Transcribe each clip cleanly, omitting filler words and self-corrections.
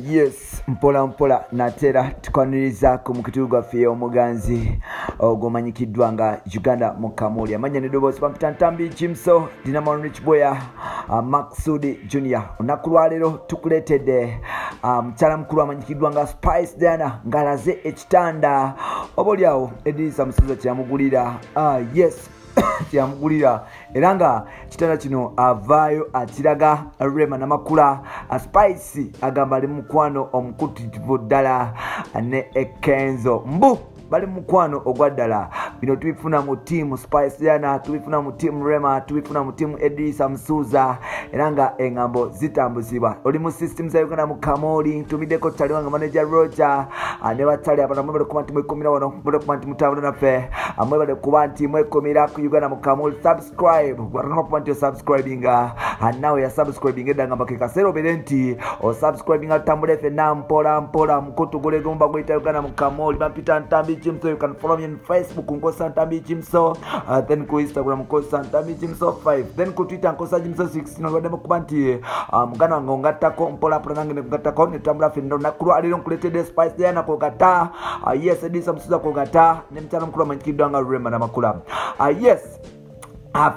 Yes, mpola mpola natera tukwaniriza ku mukitulu gwaffe omuganzi ogomanyikiddwa nga Uganda mu Kamuli. Amanya ne Dobozi Pampita Ntambi Jimso Dinamo Rich Boya Maksudi Junior. Olunaku lwaleero tukuleetedde mukyala mukulu amanyikiddwa nga Spice Diana ngalaze ekitanda oboolyawo Edisa Musuza kyamugulira. Yes kyamugulira era nga kitanda kino avaayo akiraga Rema Namakula. Spice agamba ali mukwano omukutivu ddala ne Ekenzo mbu bali mukwano ogwaddala. Bino tubifuna mu tiimu Spice Diana, tubifuna mu tiimu Rema, tubifuna mu tiimu Edisa Musuza era nga engambo zitambuzibwa. Oli mu system za Uganda mu Kamoli tumiddeko Taliwa nga manager Roger ne batali abantu mwebale kuba nti mwekomera wano mwebale kuba nti mutambula naffe mwebale kuba nti mwekomera ku Uganda mu Kamoli. Subscribe wataka kuba nti osubscribinga nawe ya subscribing edda ngamba kekasero bere nti osubscribing atambule ffe nampola mpola mukutu gulego mba gwita Uganda mu Kamoli. Pampita Ntambi Jimso. You can follow me on Facebook Nkosa Ntambi Jimso, then ku Instagram Nkosa Ntambi Jimso 5, then ku Twitter Nkosa Jimso 6. Nogade mukubanti mugana wange ongattako mpola mpola nange ngattako netambula ffe olunaku aliro nkuleetedde Spice Diana kwogata. Yes, Edisa Musuza kwogata ne mukyala mukulu amanyikiddwa nga Rema Namakula. Yes,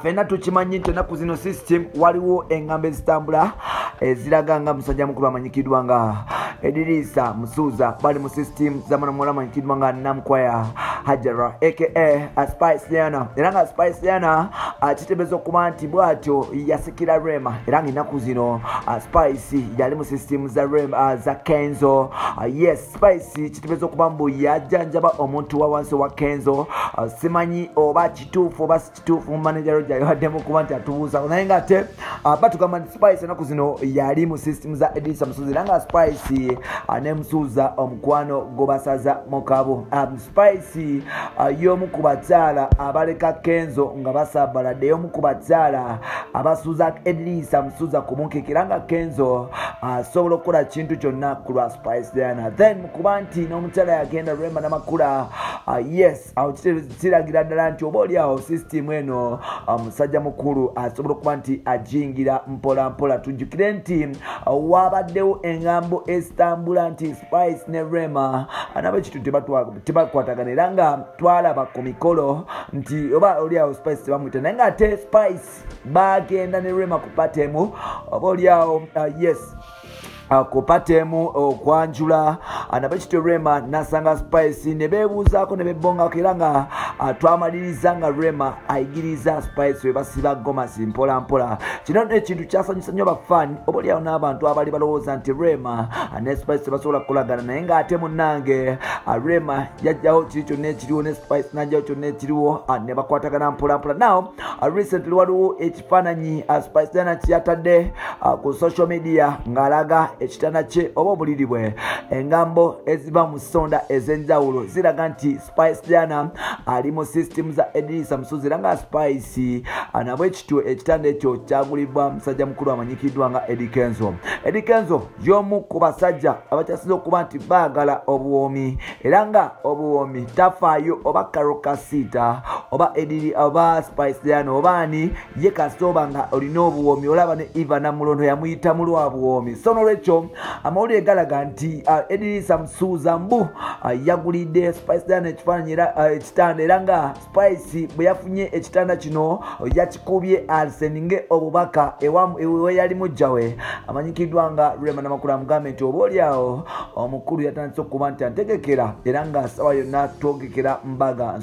fena tukimanyi nti ennaku zino system waliwo engambo ezitambula eziraga nga musajja mukulu amanyikiddwa nga Edisa Musuza bali mu system zamana mwala amanyikiddwa nga Namkwaya Hajara aka Spice Diana. Era nga Spice Diana kitebeeza okuba nti bwatyo yasikira Rema era nga ennaku zino Spice yali mu system za Rema za Kenzo. Yes, Spice kitebeeza okuba mbu yajjanjaba omuntu wa wansi wa Kenzo. Simanyi oba kituufu oba si kituufu manager Roger yaddemu okuba nti atubuuza naye nga ate batugamba nti Spice ennaku zino yali mu system za Edisa Musuza era nga Spice ne Musuza omukwano gobasaza mukabo. Spice y'omu ku bakyala abaleka Kenzo nga basabaladde, y'omu ku bakyala abasuuza Edisa Musuza ku munkekera nga Kenzo asobola okukola kintu kyonna ku lwa Spice Diana. Then mukuba nti n'omukyala yagenda Rema Namakula. Yes, awo kiragira ddala nti obaolyawo system eno musajja mukulu asobola okuba nti ajingira mpola mpola. Tujjukire nti wabaddewo engambo ezitambula nti Spice ne Rema anab'ekitu tebakwatagana era nga twalaba ku mikolo nti oba olyawo Spice tebamwita naye nga ate Spice bagenda ne Rema ku patemu oba olyawo yes kupatemu okwanjula anabekito Rema nasanga Spice ne beebuuzaako ne bebbongako era nga twamaliriza nga Rema ayigiriza Spice we basiba gomasi mpola mpola. Kino ekintu kyasanyusa nnyo bafani obalyawo n'abantu abali balowooza nti Rema ne Spice basobola kukolagana naye nga ate munnange Rema yajjawo kiri kyonna ekiriwo ne Spice najjawo kyonna ekiriwo ne bakwatagana mpola mpola. Now recently waliwo ekifaananyi Spice Diana kyeyatadde ku social media ng'alaga ekitanda kye oba obuliri bwe. Engambo eziba mu sonda ez'enjawulo ziraga nti Spice Diana ali mu system za Edisa Musuza era nga Spice nabwekityo ekitanda ekyo kyagulibwa musajja mukulu amanyikiddwa nga Eddie Kenzo. Eddie Kenzo y'omu ku basajja abakyasinze okuba nti baagala obuwoomi era nga obuwoomi tafaayo oba Karokasita oba Eddie oba Spice Diana oba ani ye kasooba nga olina obuwoomi olaba ne Eva Namulondo yamuyita mu lwa buwoomi. So n'olwekyo amawulire galaga nti Edisa Musuza mbu yagulidde Spice Diana ekifaananyi ekitanda era nga Spice bwe yafunye ekitanda kino yakikubye aliseninge obubaka ewe yali mujjawe amanyikiddwa nga Rema Namakula amugambe nti obaolyawo omukulu yatandise okuba nti antegekera era nga sawa yonna twogekera mbaga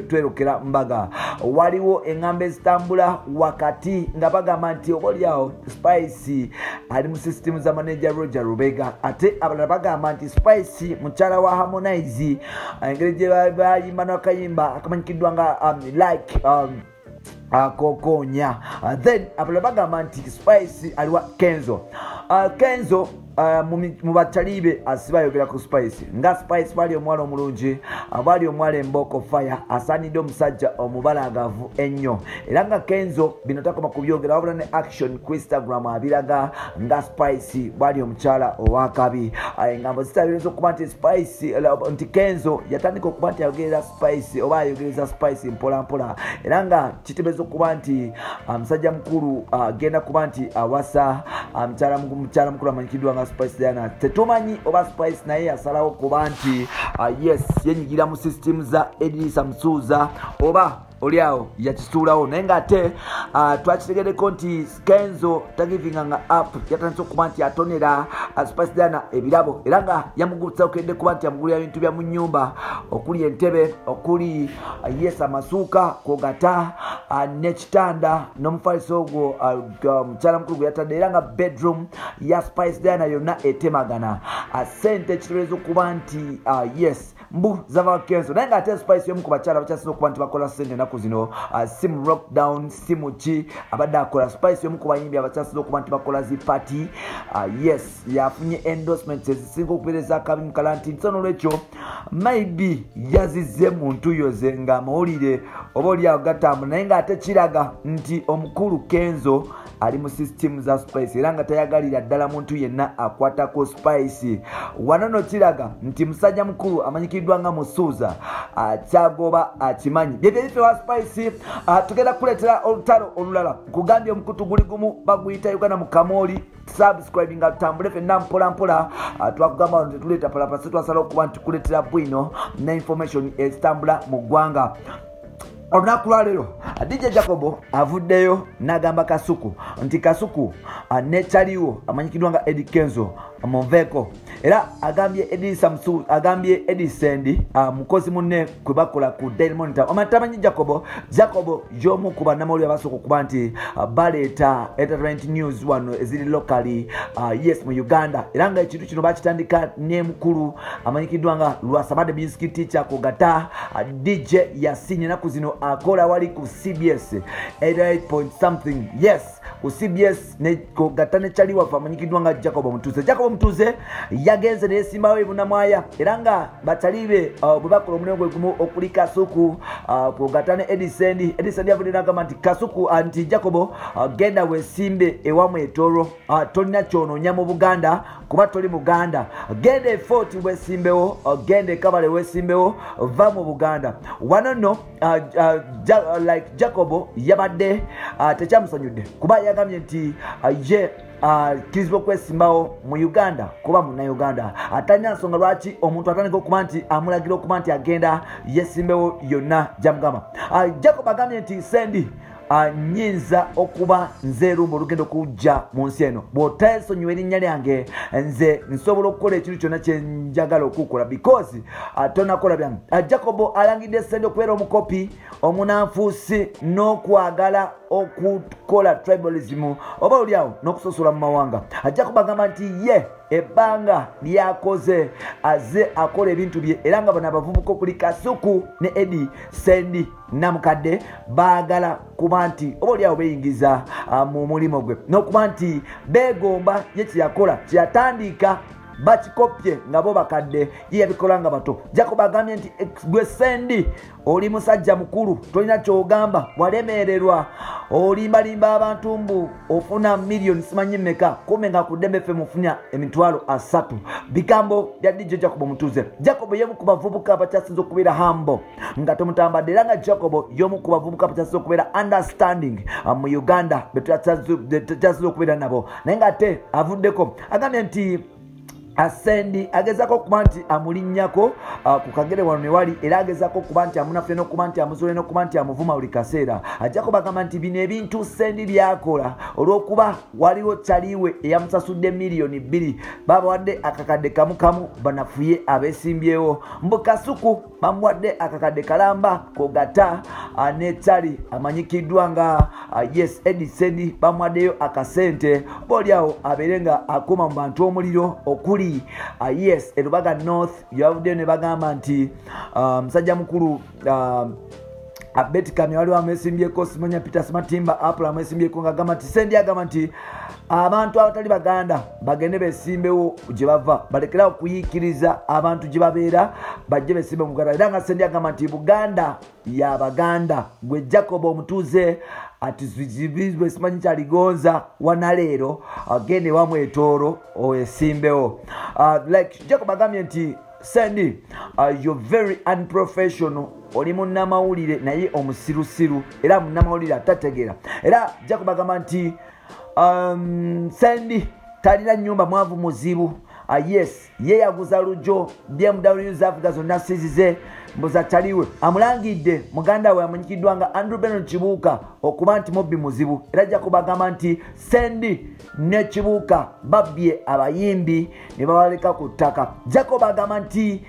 twerokera mbaga. Waliwo engambo ezitambula wakati nga bagamba nti obaolyawo Spice ali mu system za manager Roger Rubega ate abalala bagamba nti Spice mukyala wa Harmonize engeri gye bayimba n'akayimba akamanyikiddwa nga like kokonya. Then abalala bagamba nti Spice aliwa Kenzo. Kenzo mu batalibe asibayogera ku Spice nga Spice bali omwala omulungi bali omwala emboko fire asanidde omusajja omubalagavu ennyo era nga Kenzo bino takoma kubyogera wabula ne action ku Instagram abiraga nga Spice bali omukyala owakabi. Engambo zitabiriza okuba nti Spice nti Kenzo yatandika okuba nti ayogerera Spice oba ayogereza Spice mpola mpola era nga kitebeeza okuba nti musajja mukulu agenda kuba nti awasa mukyala mukyala mukulu amanyikiddwa nga Spice Diana tetumanyi oba Spice naye yasalawo kuba nti yes yenyigira mu system za Edisa Msuuza oba oliawo yakisuulawo naye ng'ate twakitegereko nti Kenzo tagivinga nga app yatandise okuba nti atonera Spice Diana ebirabo era nga yamugulitsa okedde kuba nti yamugulira ebintu bya mu nnyumba okuli entebe okuli yes amasuuka kogata n'ekitanda n'omufaliso ogwo mukyala mukulu gwe yatadde era nga bedroom ya Spice Diana yonna etemagana sente ekitegeeza okuba nti yes mbu zava Kenzo naye ng'ate Spice y'omu ku bakyala bakyasinza okuba nti bakola sente ennaku zino simu lockdown simu ki abadde akola Spice y'omu ku bayimbi abakyasinza okuba nti bakola zi party yes yafunye endorsements ezisinga okubeereza akabi mu kalantini so n'olwekyo maybe yazizze mu ntuyoze ng'amawulire oba oliawo gatambula naye ng'ate kiraga nti omukulu Kenzo ali mu system za Spice era nga tayagalira ddala muntu yenna akwatako Spice wanono kiraga nti musajja mukulu amanyikiddwa nga Musuuza kyagoba akimanyi byebyebife wa Spice tugenda kuleetera olutalo olulala kugambye omukutu guli gumu baguyita Uganda mu Kamoli subscribe nga tambule fenna mpola mpola twakugamba nti tuleeta palapasi twasala okuba nti kuleetera bwino ne information ezitambula mu ggwanga olunaku lwaleero DJ Jacobo avuddeyo n'agamba Kasuku nti Kasuku nekyaliwo amanyikiddwa nga Eddie Kenzo Monveko era agambye Edisa Msuuza agambye Eddie Sendi mukozi munne kwe bakola ku Daily Monitor amatamanyi Jacobo y'omu ku bannamawulire abasooka okuba nti baleeta entertainment news wano eziri locally yes mu Uganda era nga ekintu kino bakitandika ne mukulu amanyikiddwa nga Lwasabade Music Teacher kugata DJ Yasinye naku zino akola wali ku CBS 88 something yes ku CBS ne kugata ne chali wafa amanyikiddwa nga Jacobo Mutuze yagenze ne simbawo ebunamwaya era nga batalibe bwe bakola omulimu gumu okuli Kasuku kugata ne Edisendi yavudde n'agamba nti Kasuku anti Jacobo genda wesimbe ewamu etoro tolina kyonoonya mu Buganda kuba toli Muganda genda efort wesimbewo genda ekabale wesimbewo va mu Buganda wanono like Jacobo yabadde tekyamusanyudde kuba yagambye nti ye kirizibwa okwesimbawo mu Uganda kuba munnauganda atalina nsonga lwaki omuntu atandika okuba nti amulagira okuba nti agenda yesimbewo yonna gyamugamba Jacob agambye nti Sendi nyinza okuba nze rumba olugendo kujja mu nsi eno bw'otesonyiwa erinnya lyange nze nsobola okukola ekintu kyonna kye njagala okukola because tonakola byange Jacobo alangidde Sendi okubeera omukopi omunanfuusi n'okwagala okukola tribalism oba oliawo n'okusosola mu mawanga Jacob agamba nti ye ebbanga lyakoze aze akola ebintu bye era nga bano abavubuka okuli Kasuku ne Eddie Sendi namukadde baagala kuba nti oba oliawo beeyingiza mu mulimu gwe n'okuba nti beegomba ye kyeyakola kyeyatandika bakikopye nga bo bakadde ye yabikola nga bato Jacob agambye nti gwe Sendi oli musajja mukulu tolina kyogamba walemererwa olimbalimba abantu mbu ofuna million simanyi mmeka kumbe nga ku Dembe FM ofunya $3,000 bigambo bya DJ Jacob Mutuze Jacob y'omu ku bavubuka abakyasinza okubeera humble nga tomutambadde era nga Jacob y'omu ku bavubuka abakyasinza okubeera understanding mu Uganda betukyasinza okubeera nabo naye nga ate avuddeko agambye nti Sendi agezako okuba nti amulinnyako ku kagere wano ne wali era agezako okuba nti amunafe n'okuba nti amuzule n'okuba nti amuvuma buli kaseera Jacob agamba nti bino ebintu Sendi byakola olw'okuba waliwo kyaliwe eyamusasudde $2,000,000 babawadde akakadde kamu banafuye abeesimbyewo mbu Kasuku bamuwadde akakadde kalamba kogata n'ekyali amanyikiddwa nga yes Eddie Sendi bamuwaddeyo akasente booliawo abeere nga akuma mu bantu omuliro okuli yes Erubaga North yavuddeyo ne bagamba nti musajja mukulu Abeti Kamya waliwo amesimbyeko Simonya Peter Matimba Apple amesimbyeko ng'agamba nti Sendi agamba nti abantu abatali Baganda bagende besimbewo gye bava balekerawo okuyiikiriza abantu gye babeera bajje besimbe mu Buganda era nga Sendi agamba nti Buganda ya Baganda gwe Jacob Omutuze ati zibizwe simanyi kyaligonza wanaleero agende wamu etoro oesimbewo like Jacob agambye nti Sendi you're very unprofessional oli munnamawulire naye omusirusiru era munnamawulire atategeera era Jacob agamba nti Sendi talina nyumba mwavu muzibu. Yes, ye yaguza lujo BMW z'Africa zonna sizize mbuza taliwe amulangidde muganda we amanyikiddwa nga Andrew Bernard Kibuuka okuba nti mubbi muzibu era ajja kubagamba nti Sendi ne Kibuuka babbye abayimbi ne babaleka ku ttaka. Jacob agamba nti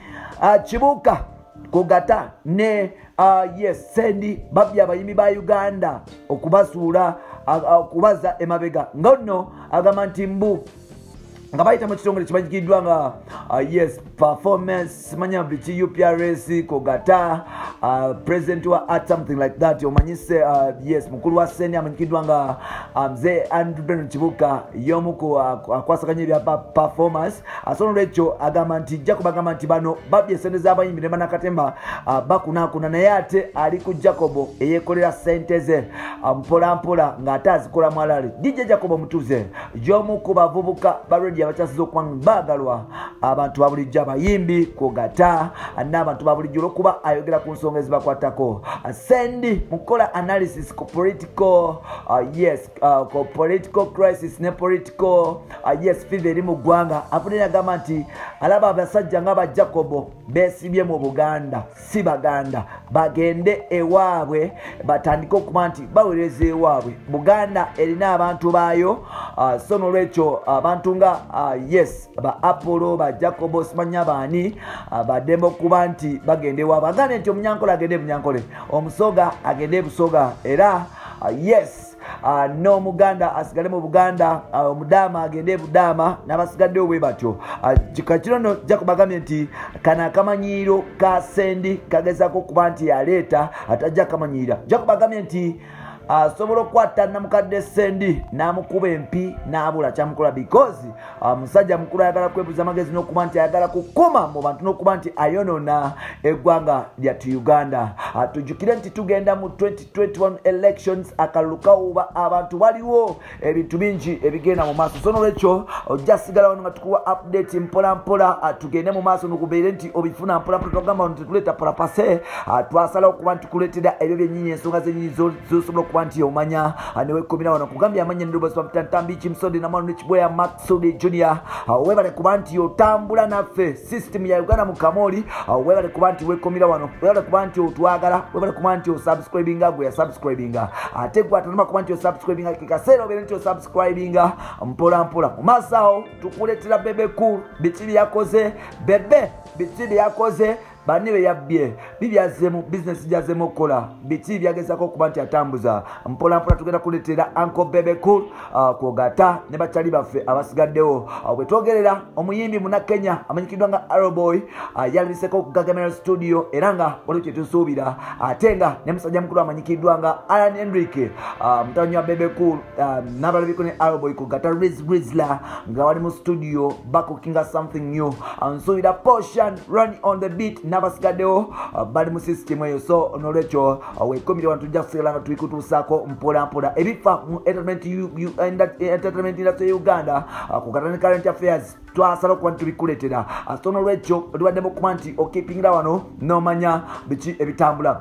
Kibuuka Kogata ne yes Sendi babbye abayimbi ba Uganda okubasuula okubaza emabega ngono agamba nti mbu nga bayita mu kitongole kimanyikiddwa nga yes performance manya bichi UPRS Kogata president wa art something like that omanyise yes mukulu wa Sendi amanyikiddwa nga mzee Andrew Bernard Kibuuka yomuko akwasaganya ebya performance asono lecho agamba nti Jacob agamba nti bano babye sente z'abayimbi ne banakatemba bakunakuna naye ate ali ku Jacob eyekolera sente ze mpola mpola ng'ate azikola mwalale. DJ Jacob Mutuze yomuko bavubuka baredi abakyasiza okubanga bagalwa abantu babulijjo abayimbi Kogata n'abantu babulijjo okuba ayogera ku nsonga ezibakwatako. Sendi mukola analysis ko political yes ko political crisis ne political yes fever eri mu ggwanga afunira agamba nti alaba abasajja ng'aba Jacob besibye mu Buganda si Baganda bagende ewaabwe batandike okuba nti bawereze ewaabwe. Buganda erina abantu baayo so nolwekyo abantu nga yes ba Apollo ba Jacob simanya bani badembo kuba nti bagende ewaabwe agane nti omunyankole agende munyankole omusoga agende busoga era yes no Muganda asigale mu Buganda omudama agende Budama n'abasigadde obwe batyo. Kino Jacob agambye nti kana akamanyiro ka Sendi kagezako kuba nti yaleeta atajja kamanyira. Jacob agambye nti asobola okukwata namukadde Sendi n'amukuba empi n'abula kyamukola because musajja mukulu ayagala kwebuza amagezi n'okuba nti ayagala kukuma mu bantu n'okuba nti ayonona eggwanga lyatu Uganda. Tujjukire nti tugenda mu 2021 elections akalulu kawuba abantu waliwo ebintu bingi ebigenda mu maaso so nolwekyo ojja sigala wano nga tukuwa update mpola mpola tugende mu maaso nokubeere nti obifuna mpola mpola tugamba nti tuleeta parapase twasalawo okuba nti tukuleetera ebyo byennyinyi ensonga zennyinyi zosobola kwanti omanya newekomera wano kugambya amanya ndobozi Ntambi Kimsodi na Manu Chibweya Maxudi Junior webale kuba nti otambula naffe system ya Uganda mu Kamoli webale kuba nti wekomera wano webale kuba nti otwagala webale kuba nti osubscribinga gwe ya subscribinga ate gwa tanuma kuba nti osubscribinga kikasero obere nti osubscribinga mpola mpola kumasao tukuletera Bebe Cool bitiri yakoze bebe bitiri yakoze baniwe yabbye bibyazemu business jazemu kola biti byagezako kuba nti atambuza mpola mpola tugenda kuletera Uncle Bebe Cool Kogata ne bachali baffe abasigaddewo bwe twogerera omuyimbi muna Kenya amanyikiddwa nga Arrowboy yaliseko ku Gagamera studio era nga waliwo kyetusuubira ate nga ne musajja mukulu amanyikiddwa nga Alan Enrique mutanyi wa Bebe Cool n'abalabiko ne Arrowboy Kogata Rizla nga wali mu studio bakukinga something new nsuubira portion run on the beat n'abasigaddewo bali mu system eyo so nolwekyo wekomire wantu tujja kusigala nga tulikutuusaako mpola mpola ebifa mu entertainment industry Uganda Kogata ne current affairs twasala okuba nti tubikuleetera so nolwekyo oliwaddemu okuba nti okipingira wano n'omanya biki ebitambula.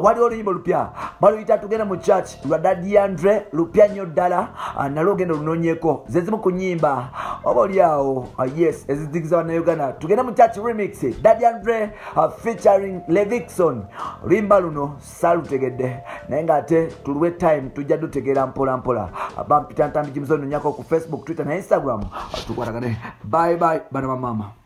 Waliwo oluyimba lupya baluyita tugenda mu church lwa Daddy Andre lupya nnyo ddala nalwo ogenda olunoonyeko zezimu ku nnyimba oba oliawo yes ezizigiza bannayuganda tugenda mu church remix Daddy Andre featuring Levixon oluyimba luno saalutegedde naye ng'ate tuluwe time tujja dutegeera mpola mpola bampita Ntambi Kimsoni nonyako ku Facebook Twitter na Instagram tukwatagane bye bye bana bamama.